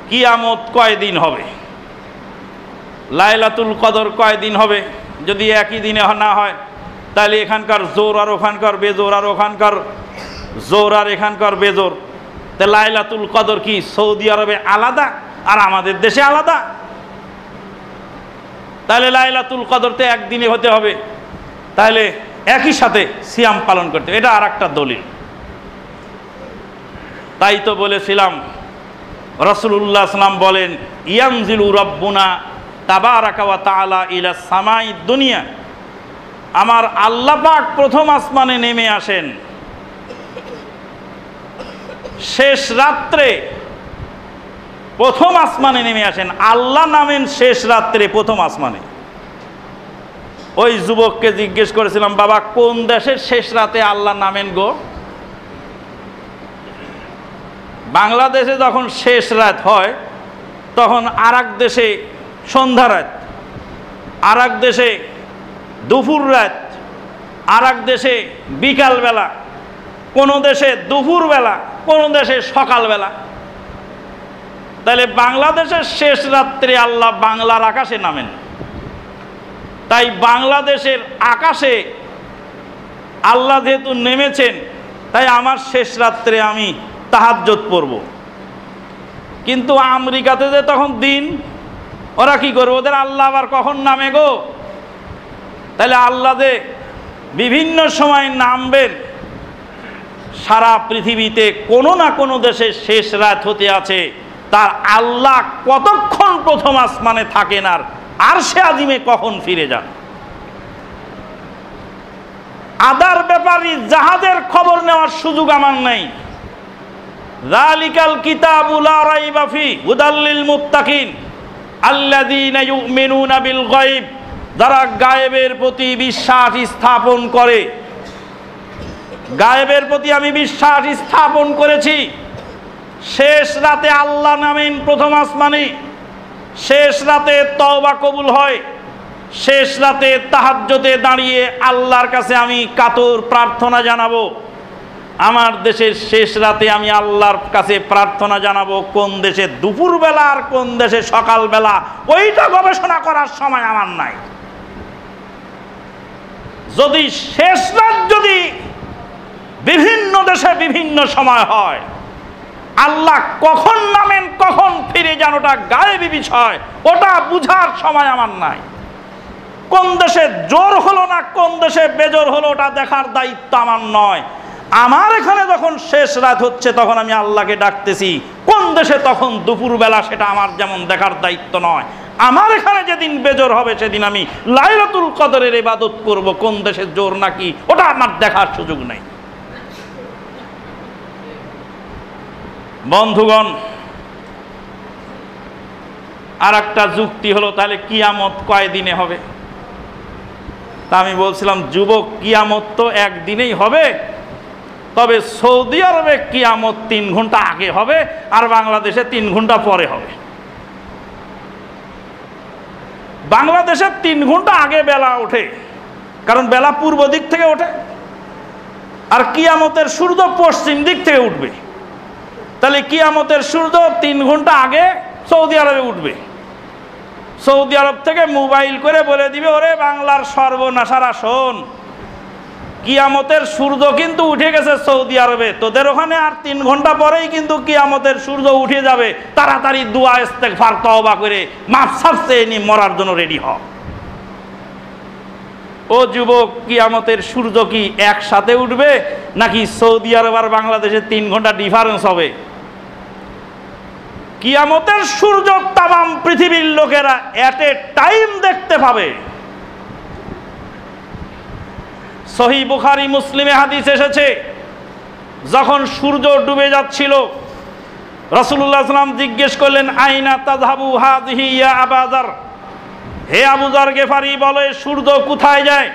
কিয়ামত কয়দিন হবে? লাইলাতুল কদর কয়দিন হবে? যদি একই দিনে না হয়, তাহলে এখানকার জোর আর ওখানকার বেজোর, আর ওখানকার জোর আর এখানকার বেজোর। তা লাইলাতুল কদর কি সৌদি আরবে আলাদা আর আমাদের দেশে আলাদা? তাহলে লাইলাতুল কদর তো একদিনে হতে হবে। তাহলে একই সাথে সিয়াম পালন করতে হবে, এটা আর একটা দলিল। তাই তো বলেছিলাম রাসূলুল্লাহ সাল্লাল্লাহু আলাইহি ওয়াসাল্লাম বলেন, ইয়ানজিলু রাব্বুনা তাবারাকা ওয়া তাআলা ইলা সামাই দুনিয়া, আমার আল্লাহ পাক প্রথম আসমানে নেমে আসেন শেষ রাত্রে, প্রথম আসমানে নেমে আসেন। আল্লাহ নামেন শেষ রাত্রে প্রথম আসমানে। ওই যুবককে জিজ্ঞেস করেছিলাম, বাবা কোন দেশের শেষ রাতে আল্লাহ নামেন গো? বাংলাদেশে যখন শেষ রাত হয় তখন আর এক দেশে সন্ধ্যা রাত, আর এক দেশে দুপুর রাত, আর এক দেশে বিকালবেলা, কোনো দেশে দুপুরবেলা, কোনো দেশে সকালবেলা। তাহলে বাংলাদেশের শেষ রাত্রে আল্লাহ বাংলার আকাশে নামেন। তাই বাংলাদেশের আকাশে আল্লাহ যেহেতু নেমেছেন, তাই আমার শেষ রাত্রে আমি তাহাজ্জুদ পড়ব। কিন্তু আমেরিকাতে যে তখন দিন, ওরা কি করবে? ওদের আল্লাহ আবার কখন নামে গো? তাহলে আল্লাহ যে বিভিন্ন সময় নামবেন, সারা পৃথিবীতে কোনো না কোনো দেশে শেষ রাত হতে আছে, তার আল্লাহ কতক্ষণ প্রথম আসমানে থাকেন আর আরশে আজিমে কখন ফিরে যান। আদার ব্যাপারী জাহাজের খবর নেওয়ার সুযোগ আমার নেই। যালিকাল কিতাবু লা রাইবা ফি হুদাল লিল মুত্তাকিন আল্লাযীনা ইউমিনুনা বিল গায়ব, যারা গায়েবের প্রতি বিশ্বাস স্থাপন করে। গায়েবের প্রতি আমি বিশ্বাস স্থাপন করেছি। শেষ রাতে আল্লাহ নামেন প্রথম আসমানে, শেষ রাতে তওবা কবুল হয়, শেষ রাতে তাহাজ্জুদে দাঁড়িয়ে আল্লাহর কাছে আমি কাতর প্রার্থনা জানাবো। আমার দেশের শেষ রাতে আমি আল্লাহর কাছে প্রার্থনা জানাবো কোন দেশে দুপুরবেলা আর কোন দেশে সকালবেলা, ওইটা গবেষণা করার সময় আমার নাই। যদি শেষ রাত যদি বিভিন্ন দেশে বিভিন্ন সময় হয়, আল্লাহ কখন নামেন কখন ফিরে যান ওটা গায়েবী বিষয়, ওটা বুঝার সময় আমার নাই। কোন দেশে জোর হলো না কোন দেশে বেজোর হলো ওটা দেখার দায়িত্ব আমার নয়। আমার এখানে যখন শেষ রাত হচ্ছে তখন আমি আল্লাহকে ডাকতেছি, কোন দেশে তখন দুপুরবেলা সেটা আমার যেমন দেখার দায়িত্ব নয়। আমার এখানে যেদিন বেজোর হবে সেদিন আমি লাইলাতুল কদরের ইবাদত করব, কোন দেশে জোর নাকি ওটা আমার দেখার সুযোগ নেই। বন্ধুগণ, আর একটা যুক্তি হলো, তাহলে কিয়ামত কয় দিনে হবে? তা আমি বলছিলাম, যুবক কিয়ামত তো একদিনেই হবে, তবে সৌদি আরবে কিয়ামত 3 ঘন্টা আগে হবে আর বাংলাদেশে 3 ঘন্টা পরে হবে। বাংলাদেশে 3 ঘন্টা আগে বেলা ওঠে, কারণ বেলা পূর্ব দিক থেকে ওঠে, আর কিয়ামতের সূর্য পশ্চিম দিক থেকে উঠবে। তাহলে কিয়ামতের সূর্য 3 ঘন্টা আগে সৌদি আরবে উঠবে। সৌদি আরব থেকে মোবাইল করে বলে দিবে, ওরে বাংলার সর্বনাশারা শোন, কিয়ামতের সূর্য কিন্তু উঠে গেছে সৌদি আরবে, তোদের ওখানে আর 3 ঘন্টা পরেই কিন্তু কিয়ামতের সূর্য উঠে যাবে, তাড়াতাড়ি দুআ ইস্তেগফার তওবা করে মাফ সাফ চেয়ে নি মরার জন্য রেডি হ। ও যুবক, কিয়ামতের সূর্য কি একসাথে উঠবে নাকি সৌদি আরব আর বাংলাদেশে 3 ঘন্টা ডিফারেন্স হবে? কিয়ামতের সূর্য তামাম পৃথিবীর লোকেরা এট এ টাইম দেখতে পাবে। সহিহ বুখারী মুসলিমে হাদিস এসেছে, যখন সূর্য ডুবে যাচ্ছিল রাসূলুল্লাহ সাল্লাল্লাহু আলাইহি ওয়াসাল্লাম জিজ্ঞেস করলেন, আইনা তাযহাবু হাযিহি ইয়া আবা যার, হে আবু যার গেফারি, বলে সূর্য কোথায় যায়?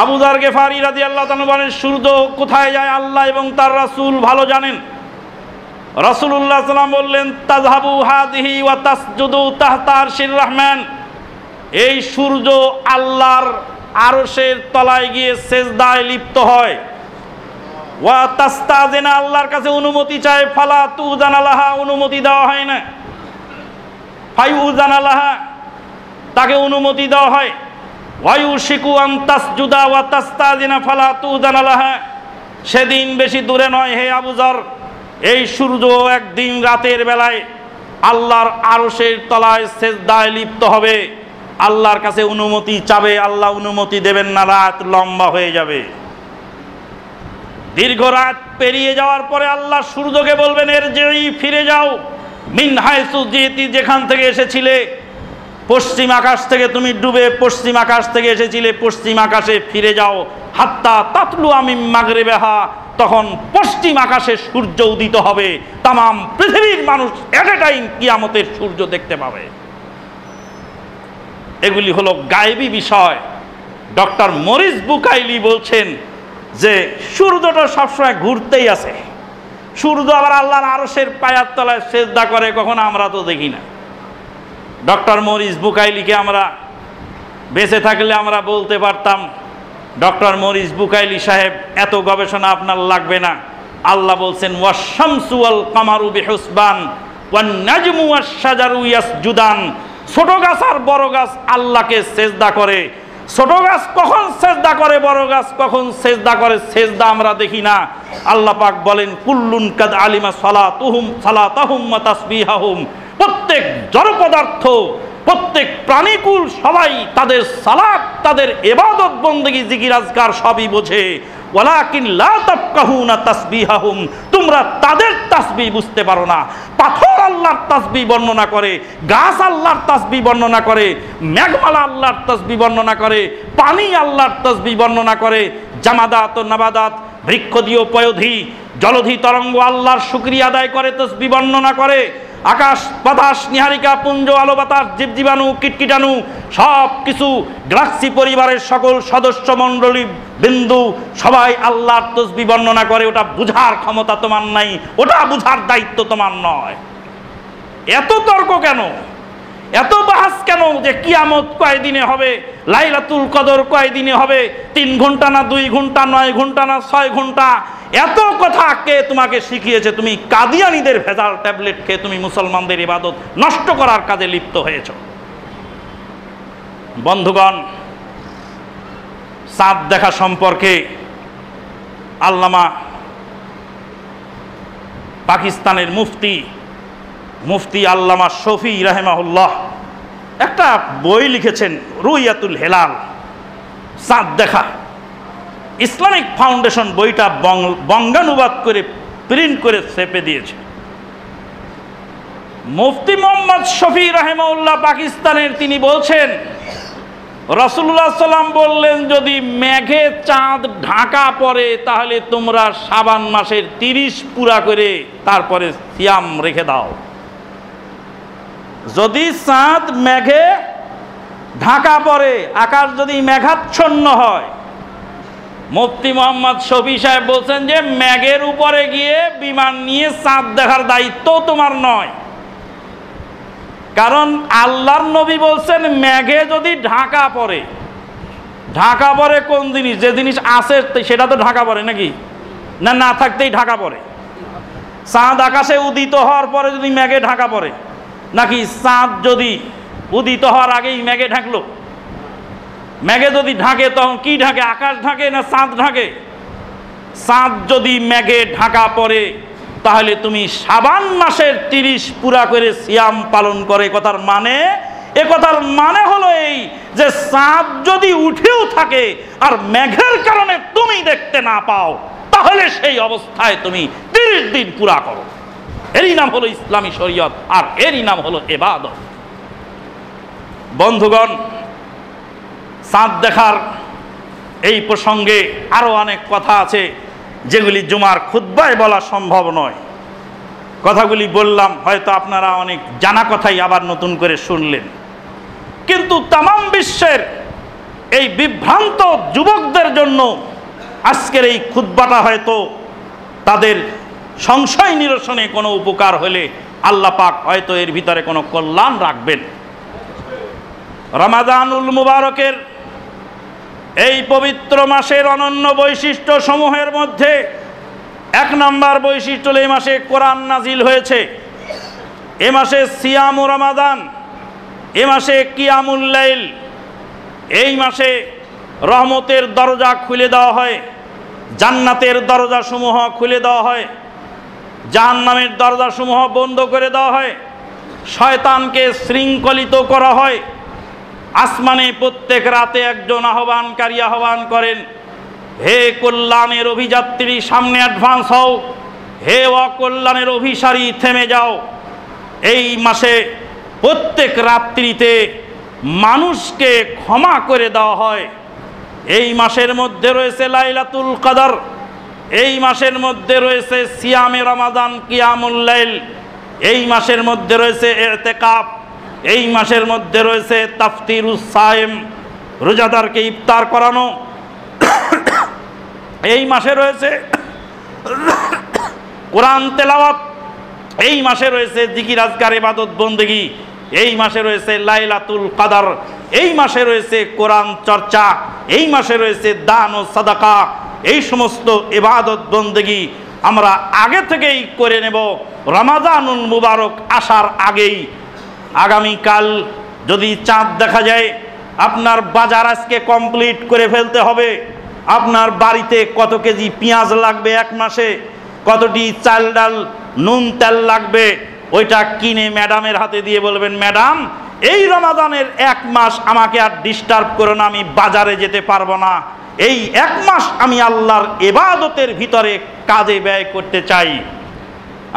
আবু যার গেফারি রাদিয়াল্লাহু তাআলা বলেন, সূর্য কোথায় যায় আল্লাহ এবং তার রাসূল ভালো জানেন। রাসূলুল্লাহ সাল্লাল্লাহু আলাইহি ওয়াসাল্লাম বললেন, তাযহাবু হাযিহি ওয়া তাসজুদু তাহতা আরশির রহমান, এই সূর্য আল্লাহর আরশের তলায় গিয়ে সেজদায় লিপ্ত হয়। ওয়া তাস্তাযিনা, আল্লাহর কাছে অনুমতি চায়। ফালা তুযানা লাহা, অনুমতি দেওয়া হয় না। ফায়ুযানা লাহা, তাকে অনুমতি দেওয়া হয়। ওয়ায়ুশিকু আন তাসজুদা ওয়া তাস্তাযিনা ফালা তুযানা লাহা, সেদিন বেশি দূরে নয় হে আবু যর, এই সূর্য একদিন রাতের বেলায় আল্লাহর আরশের তলায় সেজদায় লিপ্ত হবে। আল্লাহর কাছে অনুমতি চাবে, আল্লাহ অনুমতি দেবেন না, রাত লম্বা হয়ে যাবে। দীর্ঘ রাত পেরিয়ে যাওয়ার পরে আল্লাহ সূর্যকে বলবেন, এর যেই ফিরে যাও মিন হাইসু জিতি, যেখান থেকে এসেছিলে, পশ্চিম আকাশ থেকে তুমি ডুবে পশ্চিম আকাশ থেকে এসেছিলে, পশ্চিম আকাশে ফিরে যাও। হাত্তা তাতলু আমি মাগরিবেহা, তখন পশ্চিম আকাশে সূর্য উদিত হবে, তামাম পৃথিবীর মানুষ এট এ টাইম কিয়ামতের সূর্য দেখতে পাবে। এগুলি হলো গায়েবী বিষয়। ডক্টর মরিস বুকাইলি বলছেন যে সূর্যটা সবসময় ঘুরতেই আছে। সূর্য আবার আল্লাহর আরশের পায়ের তলায় সেজদা করে, কখনো আমরা তো দেখি না। ডক্টর মরিস বুকাইলিকে আমরা বেঁচে থাকলে আমরা বলতে পারতাম, ডক্টর মরিস বুকাইলি সাহেব, এত গবেষণা আপনার লাগবে না। আল্লাহ বলছেন ওয়াশ-শামসু ওয়াল কামারু বিহুসবান ওয়ান নাজমু ওয়াশ-শাজারু ইয়াসজুদান। ছোট গাছ আর বড় গাছ আল্লাহকে সেজদা করে। ছোট গাছ কখন সেজদা করে, বড় গাছ কখন সেজদা করে, সেজদা আমরা দেখি না। আল্লাহ পাক বলেন কুল্লুন কাদ আলিমা সালাতাহুম ওয়া তাসবিহাহুম। প্রত্যেক জড় পদার্থ, প্রত্যেক প্রাণীকুল সবাই তাদের সালাত, তাদের ইবাদত বন্দেগী জিকির আজকার সবই বোঝে। ওয়ালাকিন লা তাফকাহুনা তাসবিহাহুম, তোমরা তাদের তাসবিহ বুঝতে পারো না। পাথর আল্লাহর তাসবিহ বর্ণনা করে, গাছ আল্লাহর তাসবিহ বর্ণনা করে, মেঘমালা আল্লাহর তাসবিহ বর্ণনা করে, পানি আল্লাহর তাসবিহ বর্ণনা করে, জামাদাত ও নাবাদাত, বৃক্ষদীয় পয়োধি, জলধি তরঙ্গ আল্লাহর শুকরিয়া আদায় করে, তাসবিহ বর্ণনা করে। আকাশ বাতাস নিহারিকা পুঞ্জ আলো বাতাস জীবজীবাণু কীটকীটাণু সব কিছু, গ্যালাক্সি পরিবারের সকল সদস্য মণ্ডলী বিন্দু সবাই আল্লাহর তাসবিহ বর্ণনা করে। ওটা বুঝার ক্ষমতা তোমার নাই, ওটা বুঝার দায়িত্ব তোমার নয়। এত তর্ক কেন, এত বাহাস কেন যে কিয়ামত কয়দিনে হবে, লাইলাতুল কদর কয়দিনে হবে, 3 ঘন্টা না 2 ঘন্টা, 9 ঘন্টা না 6 ঘন্টা, এত কথা কে তোমাকে শিখিয়েছে? তুমি কাদিয়ানীদের ভেজাল ট্যাবলেট খেয়ে তুমি মুসলমানদের ইবাদত নষ্ট করার কাজে লিপ্ত হয়েছ। বন্ধুগণ, চাঁদ দেখা সম্পর্কে আল্লামা পাকিস্তানের মুফতি আল্লামা শফি রাহিমাহুল্লাহ একটা বই লিখেছেন, রুইয়াতুল হেলাল, চাঁদ দেখা। ইসলামিক ফাউন্ডেশন বইটা বঙ্গানুবাদ করে প্রিন্ট করে ছেপে দিয়েছে। মুফতি মোহাম্মদ শফি রাহিমাহুল্লাহ পাকিস্তানের, তিনি বলছেন রাসূলুল্লাহ সাল্লাম বললেন, যদি মেঘে চাঁদ ঢাকা পড়ে তাহলে তোমরা শাবান মাসের 30 পুরা করে তারপরে সিয়াম রেখে দাও। যদি চাঁদ মেঘে ঢাকা পড়ে, আকাশ যদি মেঘাচ্ছন্ন হয়, মুফতি মোহাম্মদ শফি সাহেব বলছেন যে মেঘের উপরে গিয়ে বিমান নিয়ে চাঁদ দেখার দায়িত্ব তোমার নয়। কারণ আল্লাহর নবী বলছেন মেঘে যদি ঢাকা পড়ে, ঢাকা পড়ে কোন জিনিস? যে জিনিস আছে সেটা তো ঢাকা পড়ে নাকি? না, না থাকতেই ঢাকা পড়ে। চাঁদ আকাশে উদিত হওয়ার পরে যদি মেঘে ঢাকা পড়ে, নাকি চাঁদ যদি উদিত হওয়ার আগেই মেঘে ঢাকলো? মেঘে যদি ঢাকে তখন কি ঢাকে? আকাশ ঢাকে না চাঁদ ঢাকে? চাঁদ যদি মেঘে ঢাকা পড়ে তাহলে তুমি শাবান মাসের 30 পুরা করে সিয়াম পালন করে। কথার মানে হলো এই যে চাঁদ যদি উঠেও থাকে আর মেঘের কারণে তুমি দেখতে না পাও, তাহলে সেই অবস্থায় তুমি 30 দিন পুরা করো। এরই নাম হলো ইসলামী শরীয়ত, আর এরই নাম হলো ইবাদত। বন্ধুগণ, চাঁদ দেখার এই প্রসঙ্গে আরো অনেক কথা আছে যেগুলি জুমার খুতবায় বলা সম্ভব নয়। কথাগুলি বললাম, হয়তো আপনারা অনেক জানা কথাই আবার নতুন করে শুনলেন। কিন্তু তামাম বিশ্বের এই বিভ্রান্ত যুবকদের জন্য আজকের এই খুতবাটা হয়তো তাদের সংশয় নিরসনে কোনো উপকার হলে আল্লাহ পাক হয়তো এর ভিতরে কোনো কল্যাণ রাখবেন। রমাদানুল মুবারকের এই পবিত্র মাসের অনন্য বৈশিষ্ট্য সমূহের মধ্যে 1 নম্বর বৈশিষ্ট্য হল এই মাসে কোরআন নাজিল হয়েছে, এ মাসে সিয়াম ও রমাদান, এ মাসে কিয়ামুল লাইল, এই মাসে রহমতের দরজা খুলে দেওয়া হয়, জান্নাতের দরজা সমূহ খুলে দেওয়া হয়, জাহান্নামের দরজা সমূহ বন্ধ করে দেওয়া হয়, শয়তানকে শৃঙ্খলিত করা হয়, আসমানে প্রত্যেক রাতে একজন আহ্বানকারী আহ্বান করেন, হে কল্যাণের অভিযাত্রী সামনে অ্যাডভান্স হও, হে অকল্যাণের অভিসারী থেমে যাও। এই মাসে প্রত্যেক রাত্রিতে মানুষকে ক্ষমা করে দেওয়া হয়। এই মাসের মধ্যে রয়েছে লাইলাতুল কদর, এই মাসের মধ্যে রয়েছে সিয়ামে রমাদান, কিয়ামুল লাইল, এই মাসের মধ্যে রয়েছে ইতিকাফ, এই মাসের মধ্যে রয়েছে তাফতিরুস সায়েম, রোজাদারকে ইফতার করানো, এই মাসে রয়েছে কোরআন তেলাওয়াত, এই মাসে রয়েছে জিকির আজকার ইবাদত বন্দেগী, এই মাসে রয়েছে লাইলাতুল কদর, এই মাসে রয়েছে কোরআন চর্চা, এই মাসে রয়েছে দান ও সাদাকা। এই সমস্ত ইবাদত বন্দেগী আমরা আগে থেকেই করে নেব রমাদানুল মুবারক আসার আগেই। আগামীকাল যদি চাঁদ দেখা যায়, আপনার বাজার আজকে কমপ্লিট করে ফেলতে হবে। আপনার বাড়িতে কত কেজি পেঁয়াজ লাগবে এক মাসে, কতটি চাল ডাল নুন তেল লাগবে, ওইটা কিনে ম্যাডামের হাতে দিয়ে বলবেন, ম্যাডাম এই রমাদানের এক মাস আমাকে আর ডিস্টার্ব করো না, আমি বাজারে যেতে পারবো না, এই এক মাস আমি আল্লাহর ইবাদতের ভিতরে কাজে ব্যয় করতে চাই।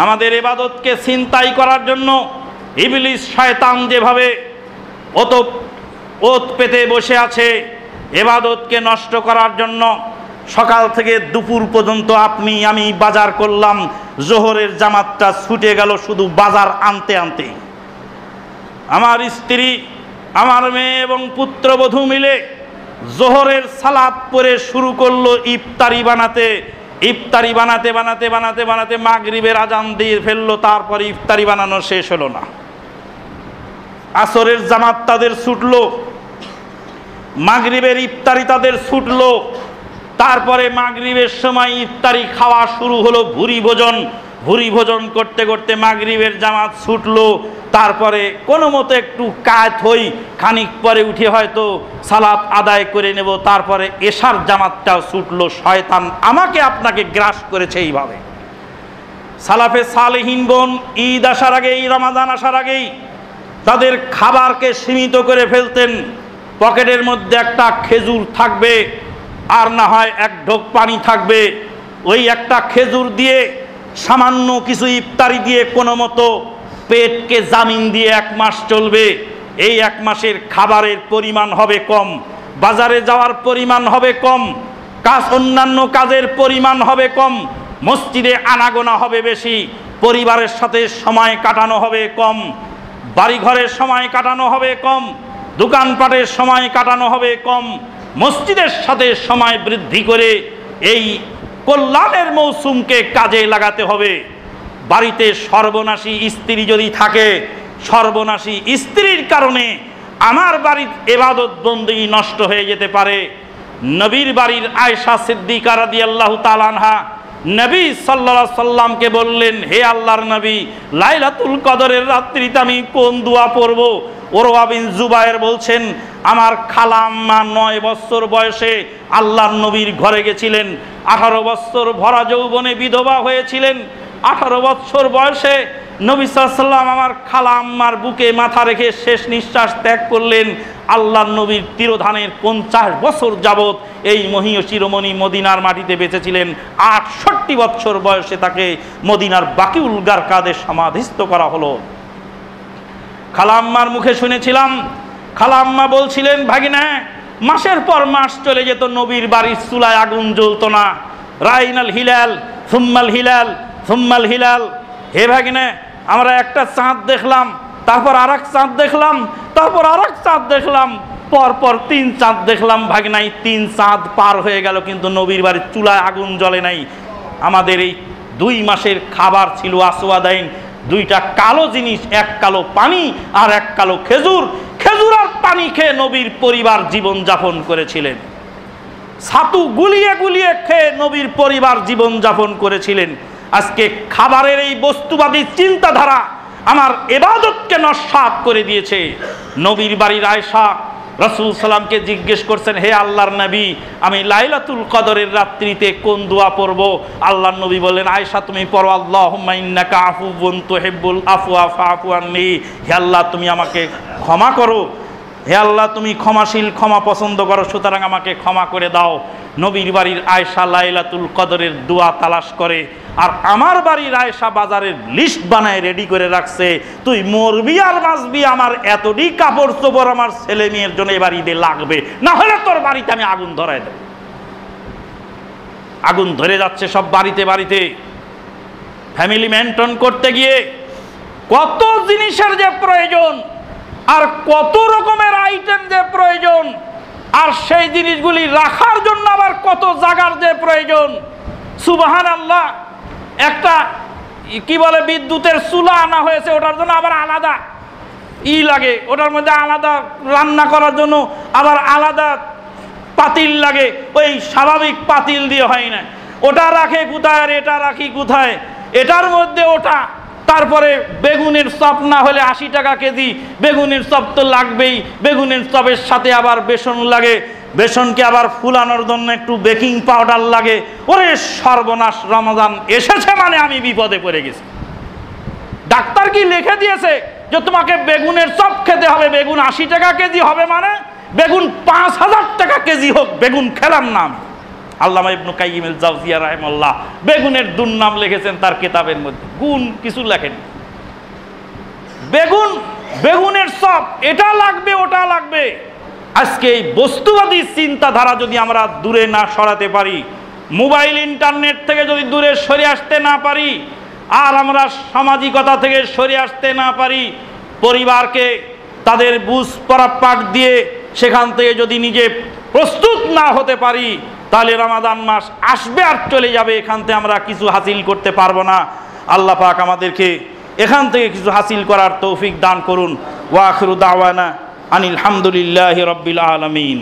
আমাদের ইবাদতকে ছিনতাই করার জন্য ইবলিস শয়তান যেভাবে ওত পেতে বসে আছে, ইবাদতকে নষ্ট করার জন্য সকাল থেকে দুপুর পর্যন্ত আপনি আমি বাজার করলাম, জোহরের জামাতটা ছুটে গেল শুধু বাজার আনতে আনতে। আমার স্ত্রী, আমার মেয়ে এবং পুত্রবধূ মিলে জোহরের সালাত পড়ে শুরু করলো ইফতারি বানাতে, ইফতারি বানাতে বানাতে বানাতে বানাতে মাগরিবের আজান দিয়ে ফেললো, তারপরে ইফতারি বানানো শেষ হলো না। আসরের জামাত তাদের ছুটলো, মাগরিবের ইফতারি তাদের ছুটলো, তারপরে মাগরিবের সময় ইফতারি খাওয়া শুরু হলো, ভুরি ভোজন। ভুরি ভোজন করতে করতে মাগরিবের জামাত ছুটলো, তারপরে কোনো মতো একটু কাজ হই, খানিক পরে উঠে হয়তো সালাত আদায় করে নেব, তারপরে এশার জামাতটাও ছুটলো। শয়তান আমাকে আপনাকে গ্রাস করেছে এইভাবে। সালাফে সালেহিন বোন ঈদ আসার আগেই, রমাদান আসার আগেই তাদের খাবারকে সীমিত করে ফেলতেন। পকেটের মধ্যে একটা খেজুর থাকবে, আর না হয় এক ঢোক পানি থাকবে, ওই একটা খেজুর দিয়ে সামান্য কিছু ইফতারি দিয়ে কোনো মতো পেটকে জামিন দিয়ে এক মাস চলবে। এই এক মাসের খাবারের পরিমাণ হবে কম, বাজারে যাওয়ার পরিমাণ হবে কম, অন্যান্য কাজের পরিমাণ হবে কম, মসজিদে আনাগোনা হবে বেশি, পরিবারের সাথে সময় কাটানো হবে কম, বাড়িঘরের সময় কাটানো হবে কম, দোকানপাটের সময় কাটানো হবে কম, মসজিদের সাথে সময় বৃদ্ধি করে এই কল্যাণের মৌসুমকে কাজে লাগাতে হবে। বাড়িতে সর্বনাশী স্ত্রী যদি থাকে, সর্বনাশী স্ত্রীর কারণে আমার বাড়ির ইবাদত বন্দেগী নষ্ট হয়ে যেতে পারে। নবীর বাড়ির আয়েশা সিদ্দিকা রাদিয়াল্লাহু তাআলা আনহা নবী সাল্লাল্লাহু আলাইহি সাল্লামকে বললেন, হে আল্লাহর নবী, লাইলাতুল কদরের রাত্রিতে আমি কোন দোয়া পড়ব? উরওয়া বিন জুবায়ের বলছেন, আমার খালাম্মা 9 বছর বয়সে আল্লাহর নবীর ঘরে গেছিলেন, 18 বছর ভরা যৌবনে বিধবা হয়েছিলেন, 18 বছর বয়সে নবী সাল্লাল্লাহু আলাইহি সাল্লাম আমার খালাম্মার বুকে মাথা রেখে শেষ নিঃশ্বাস ত্যাগ করলেন। আল্লাহর নবীর তিরোধানের 50 বছর যাবৎ এই মহীয় শিরোমণি মদিনার মাটিতে বেঁচেছিলেন। 68 বছর বয়সে তাকে মদিনার বাকিউল গারকাদে সমাধিস্থ করা হলো। খালাম্মার মুখে শুনেছিলাম, খালাম্মা বলছিলেন, ভাগিনা মাসের পর মাস চলে যেত, নবীর বাড়ির চুলায় আগুন জ্বলতো না। রাইনাল হিলাল সুম্মাল হিলাল সুম্মাল হিলাল, হে ভাগিনা আমরা একটা চাঁদ দেখলাম, তারপর আরেক চাঁদ দেখলাম, তারপর আরেক চাঁদ দেখলাম, পরপর 3 চাঁদ দেখলাম। ভাগিনাই 3 চাঁদ পার হয়ে গেল, কিন্তু নবীর বাড়ির চুলায় আগুন জ্বলে নাই। আমাদের এই 2 মাসের খাবার ছিল আসওয়াদাইন, 2টা কালো জিনিস, এক কালো পানি আর এক কালো খেজুর। খেজুর আর পানি খেয়ে নবীর পরিবার জীবন যাপন করেছিলেন। ছাতু গুলিয়ে গুলিয়ে খেয়ে নবীর পরিবার জীবন যাপন করেছিলেন। আজকে খাবারের এই বস্তুবাদী চিন্তাধারা আমার ইবাদতকে নস্যাৎ করে দিয়েছে। নবীর বাড়ির আয়েশা রাসূল সাল্লামকে জিজ্ঞেস করছেন, হে আল্লাহর নবী, আমি লাইলাতুল কদরের রাত্রিতে কোন দোয়া পড়ব? আল্লাহর নবী বললেন, আয়েশা তুমি পড়ো, আল্লাহুম্মা ইন্নাকা আফুউন তুহিব্বুল আফওয়া ফাফু আননি, হে আল্লাহ তুমি আমাকে ক্ষমা করো, হে আল্লাহ তুমি ক্ষমাশীল, ক্ষমা পছন্দ করো, সুতরাং আমাকে ক্ষমা করে দাও। নবীর বাড়ির আয়েশা লাইলাতুল কদরের দোয়া তালাশ করে, আর আমার বাড়ির আয়েশা বাজারের লিস্ট বানায় রেডি করে রাখছে, তুই মরবি আর বাঁচবি, আমার এতটি কাপড় চোপড় আমার ছেলে মেয়ের জন্য এ বাড়িতে লাগবে, না হলে তোর বাড়িতে আমি আগুন ধরাই দেব। আগুন ধরে যাচ্ছে সব বাড়িতে বাড়িতে। ফ্যামিলি মেনটেন করতে গিয়ে কত জিনিসের যে প্রয়োজন, আর কত রকমের আইটেম যে প্রয়োজন, আর সেই জিনিসগুলি রাখার জন্য আবার কত জায়গার যে প্রয়োজন। সুবহানাল্লাহ, একটা কি বলে বিদ্যুতের চুলা আনা হয়েছে, ওটার জন্য আবার আলাদা লাগে, ওটার মধ্যে আলাদা রান্না করার জন্য আবার আলাদা পাতিল লাগে, ওই স্বাভাবিক পাতিল দিয়ে হয় না। ওটা রাখে কোথায় আর এটা রাখি কোথায়, এটার মধ্যে ওটা। তারপরে বেগুনের চপ না হলে 80 টাকা কেজি, বেগুনের চপ তো লাগবেই, বেগুনের চপের সাথে আবার বেসন লাগে, বেসনকে আবার ফুলানোর জন্য একটু বেকিং পাউডার লাগে। ওরে সর্বনাশ, রমজান এসেছে মানে আমি বিপদে পড়ে গেছি। ডাক্তার কি লিখে দিয়েছে যে তোমাকে বেগুনের চপ খেতে হবে, বেগুন 80 টাকা কেজি হবে, মানে বেগুন 5000 টাকা কেজি হোক, বেগুন খেলাম না। আল্লামা ইবনে কাইয়িম আল জাওজিয়া রাহিমাহুল্লাহ বেগুনের দুর্নাম লিখেছেন তার কিতাবের মধ্যে, গুণ কিছু লেখেন। বেগুন, বেগুনের চপ, এটা লাগবে ওটা লাগবে। আজকে এই বস্তুবাদী চিন্তাধারা যদি আমরা দূরে না সরাতে পারি, মোবাইল ইন্টারনেট থেকে যদি দূরে সরে আসতে না পারি, আর আমরা সামাজিকতা থেকে সরে আসতে না পারি, পরিবারকে তাদের বুঝ পরাপাক দিয়ে সেখান থেকে যদি নিজে প্রস্তুত না হতে পারি, তাহলে রমাদান মাস আসবে আর চলে যাবে, এখান থেকে আমরা কিছু হাসিল করতে পারবো না। আল্লাহ পাক আমাদেরকে এখান থেকে কিছু হাসিল করার তৌফিক দান করুন। ওয়া আখিরু দাওয়ানা আনিল হামদুলিল্লাহি রাব্বিল আলামিন।